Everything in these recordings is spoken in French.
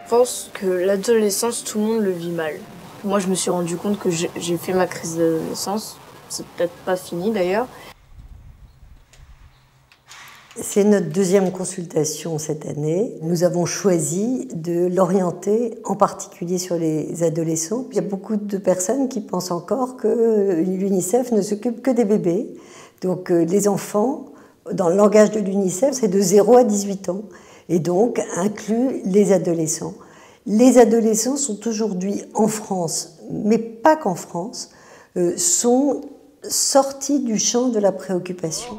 Je pense que l'adolescence, tout le monde le vit mal. Moi, je me suis rendu compte que j'ai fait ma crise d'adolescence. C'est peut-être pas fini d'ailleurs. C'est notre deuxième consultation cette année. Nous avons choisi de l'orienter en particulier sur les adolescents. Il y a beaucoup de personnes qui pensent encore que l'UNICEF ne s'occupe que des bébés. Donc les enfants, dans le langage de l'UNICEF, c'est de 0 à 18 ans. Et donc inclut les adolescents. Les adolescents sont aujourd'hui en France, mais pas qu'en France, sont sortis du champ de la préoccupation.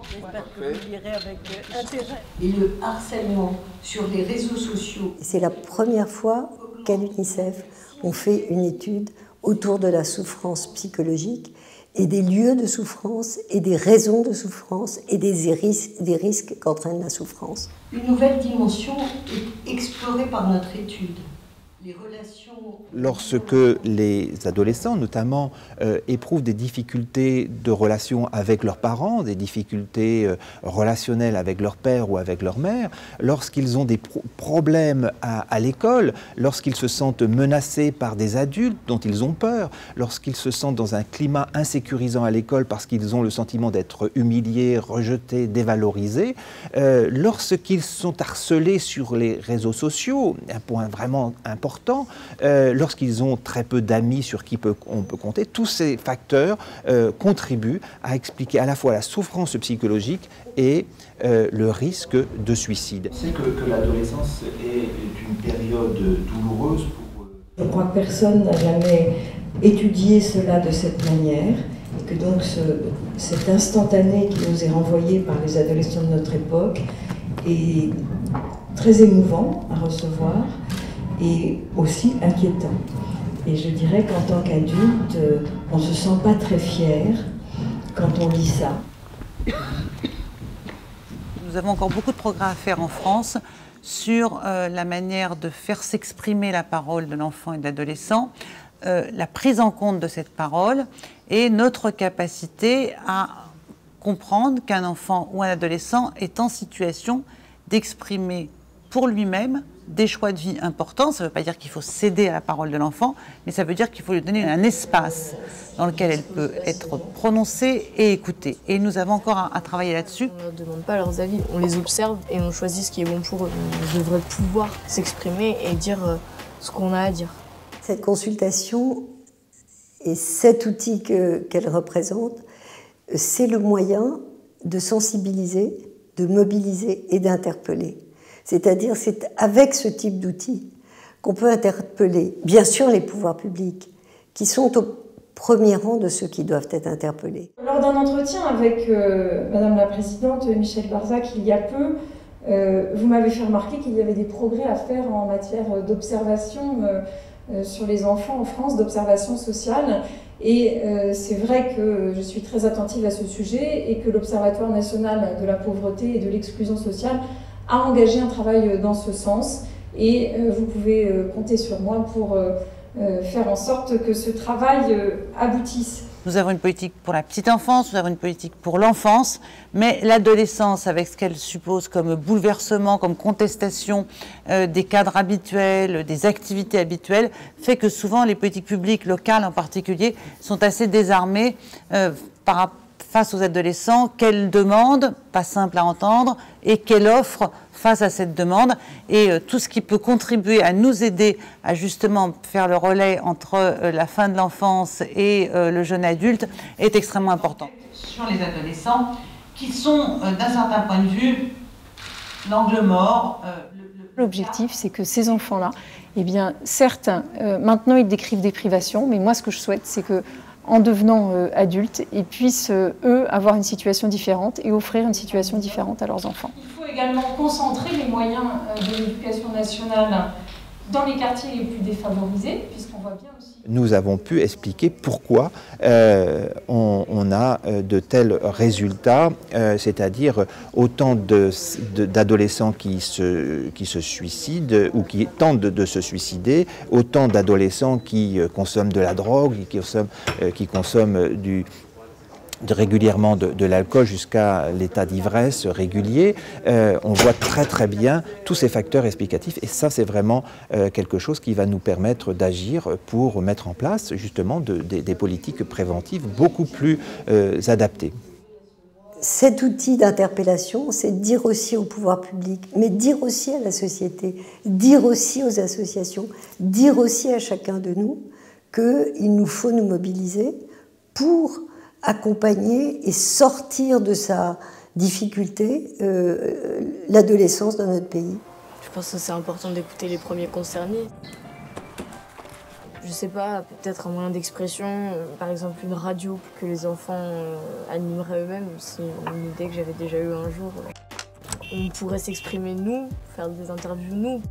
Et le harcèlement sur les réseaux sociaux. C'est la première fois qu'à l'UNICEF, on fait une étude autour de la souffrance psychologique et des lieux de souffrance et des raisons de souffrance et des risques qu'entraîne la souffrance. Une nouvelle dimension est explorée par notre étude. Lorsque les adolescents, notamment, éprouvent des difficultés de relation avec leurs parents, des difficultés relationnelles avec leur père ou avec leur mère, lorsqu'ils ont des problèmes à l'école, lorsqu'ils se sentent menacés par des adultes dont ils ont peur, lorsqu'ils se sentent dans un climat insécurisant à l'école parce qu'ils ont le sentiment d'être humiliés, rejetés, dévalorisés, lorsqu'ils sont harcelés sur les réseaux sociaux, un point vraiment important, lorsqu'ils ont très peu d'amis sur qui on peut compter, tous ces facteurs contribuent à expliquer à la fois la souffrance psychologique et le risque de suicide. C'est que l'adolescence est une période douloureuse pour... Je crois que personne n'a jamais étudié cela de cette manière et que donc cet instantané qui nous est renvoyé par les adolescents de notre époque est très émouvant à recevoir et aussi inquiétant. Et je dirais qu'en tant qu'adulte, on ne se sent pas très fier quand on lit ça. Nous avons encore beaucoup de progrès à faire en France sur la manière de faire s'exprimer la parole de l'enfant et de l'adolescent, la prise en compte de cette parole et notre capacité à comprendre qu'un enfant ou un adolescent est en situation d'exprimer pour lui-même des choix de vie importants. Ça ne veut pas dire qu'il faut céder à la parole de l'enfant, mais ça veut dire qu'il faut lui donner un espace dans lequel elle peut être prononcée et écoutée. Et nous avne encore à travailler là-dessus. On ne leur demande pas leurs avis, on les observe et on choisit ce qui est bon pour eux. On devrait pouvoir s'exprimer et dire ce qu'on a à dire. Cette consultation et cet outil qu'elle représente, c'est le moyen de sensibiliser, de mobiliser et d'interpeller. C'est-à-dire, c'est avec ce type d'outils qu'on peut interpeller, bien sûr, les pouvoirs publics, qui sont au premier rang de ceux qui doivent être interpellés. Lors d'un entretien avec Madame la Présidente Michèle Barzac, il y a peu, vous m'avez fait remarquer qu'il y avait des progrès à faire en matière d'observation sur les enfants en France, d'observation sociale. Et c'est vrai que je suis très attentive à ce sujet et que l'Observatoire national de la pauvreté et de l'exclusion sociale a engagé un travail dans ce sens et vous pouvez compter sur moi pour faire en sorte que ce travail aboutisse. Nous avons une politique pour la petite enfance, nous avons une politique pour l'enfance, mais l'adolescence, avec ce qu'elle suppose comme bouleversement, comme contestation des cadres habituels, des activités habituelles, fait que souvent les politiques publiques, locales en particulier, sont assez désarmées face aux adolescents, quelle demande, pas simple à entendre, et quelle offre face à cette demande. Et tout ce qui peut contribuer à nous aider à justement faire le relais entre la fin de l'enfance et le jeune adulte est extrêmement important. Sur les adolescents, qui sont d'un certain point de vue l'angle mort. L'objectif, c'est que ces enfants-là, eh bien, certes, maintenant ils décrivent des privations, mais moi ce que je souhaite, c'est que en devenant adultes, ils puissent, eux, avoir une situation différente et offrir une situation différente à leurs enfants. Il faut également concentrer les moyens de l'éducation nationale dans les quartiers les plus défavorisés, puisqu'on voit bien aussi... Nous avons pu expliquer pourquoi on a de tels résultats, c'est-à-dire autant d'adolescents qui se suicident ou qui tentent de se suicider, autant d'adolescents qui consomment de la drogue, qui consomment régulièrement de l'alcool jusqu'à l'état d'ivresse régulier, on voit très bien tous ces facteurs explicatifs et ça c'est vraiment quelque chose qui va nous permettre d'agir pour mettre en place justement des politiques préventives beaucoup plus adaptées. Cet outil d'interpellation, c'est dire aussi au pouvoir public, mais dire aussi à la société, dire aussi aux associations, dire aussi à chacun de nous qu'il nous faut nous mobiliser pour accompagner et sortir de sa difficulté l'adolescence dans notre pays. Je pense que c'est important d'écouter les premiers concernés. Je sais pas, peut-être un moyen d'expression, par exemple une radio que les enfants animeraient eux-mêmes, c'est une idée que j'avais déjà eue un jour. On pourrait s'exprimer nous, faire des interviews nous.